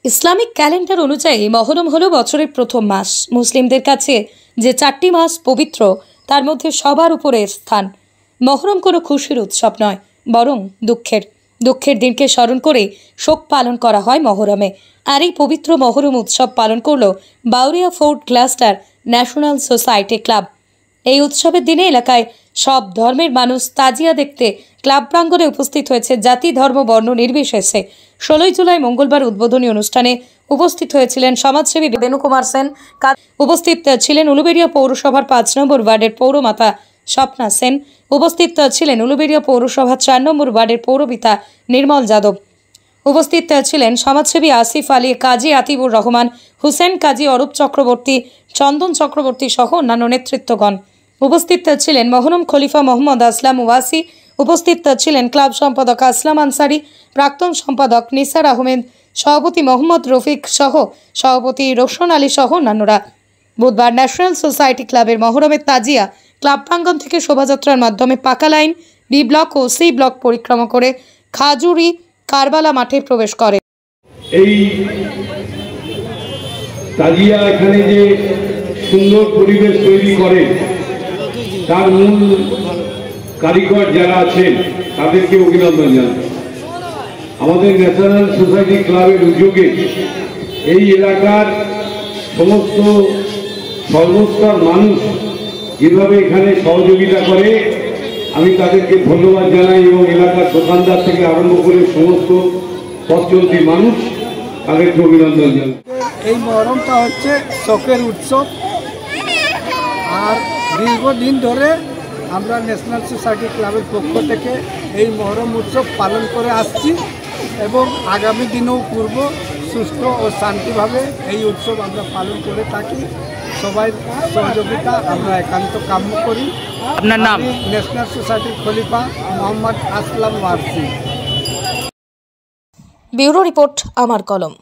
Islamic calendar অনুযায়ী মহরম হলো বছরের প্রথম মাস। মুসলিমদের কাছে যে 4টি মাস পবিত্র, তার মধ্যে সবার উপরে স্থান। মহরম কোনো খুশির উৎসব নয়, বরং দুঃখের দিনকে স্মরণ করে শোক পালন করা হয় মহরমে। আর এই পবিত্র মহরম উৎসব পালন করল Bauria fort cluster national society club. এই উৎসবের দিনে এলাকায় সব ধর্মের মানুষ তাজিয়া দেখতে ক্লাব প্রাঙ্গণে উপস্থিত হয়েছে। জাতি, ধর্ম, বর্ণ নির্বিশেষে 16 জুলাই মঙ্গলবার উদ্বোধনী অনুষ্ঠানে উপস্থিত হয়েছিলেন সমাজসেবী বেনুকুমার সেন। উপস্থিত ছিলেন উলুবেড়িয়া পৌরসভার 5 নম্বর ওয়ার্ডের পৌরমাতা স্বপ্না সেন। উপস্থিত ছিলেন উলুবেড়িয়া পৌরসভার 4 নম্বর ওয়ার্ডের পৌরপিতা নির্মল যাদব। উপস্থিত ছিলেন সমাজসেবী আসিফ আলী, কাজী আতিবুর রহমান, হুসেন কাজী, অরূপ চক্রবর্তী, চন্দন চক্রবর্তী সহ অন্যান্য নেতৃত্বগণ। উপস্থিত ছিলেন মহরম খলিফা মোহাম্মদ আসলাম ওয়াসি। উপস্থিত ছিলেন ক্লাব সম্পাদক আসলাম আনসারি, প্রাক্তন সম্পাদক নিসার আহমেদ, সভাপতি মোহাম্মদ রফিক সহ সভাপতি রোশন আলী সহ অন্যান্যরা। বুধবার ন্যাশনাল সোসাইটি ক্লাবের মহরমের তাজিয়া ক্লাব প্রাঙ্গণ থেকে শোভাযাত্রার মাধ্যমে পাকা লাইন, বি ব্লক ও সি ব্লক পরিক্রমা করে খাজুরি কারবালা মাঠে প্রবেশ করে। এই তাজিয়া এখানে যে সুন্দর পরিবেশ তৈরি করে, তার মূল কারিগর যারা আছেন তাদেরকে অভিনন্দন জানাই। আমাদের ন্যাশনাল সোসাইটি ক্লাবের উদ্যোগে এই এলাকার সমস্ত সর্বস্তর মানুষ যেভাবে এখানে সহযোগিতা করে, আমি তাদেরকে ধন্যবাদ জানাই এবং এলাকার দোকানদার থেকে আরম্ভ করে সমস্ত পথ চলতি মানুষ, তাদেরকে অভিনন্দন জানাই। এই মহরমটা হচ্ছে শোকের উৎসব, আর দীর্ঘদিন ধরে আমরা ন্যাশনাল সোসাইটি ক্লাবের পক্ষ থেকে এই মহরম উৎসব পালন করে আসছি এবং আগামী দিনেও পূর্ব সুস্থ ও শান্তিভাবে এই উৎসব আমরা পালন করে থাকি। সবাই সহযোগিতা আমরা একান্ত কাম্য করি। আপনার নাম? ন্যাশনাল সোসাইটির খলিফা মোহাম্মদ আসলাম ওয়াসি। ব্যুরো রিপোর্ট, আমার কলম।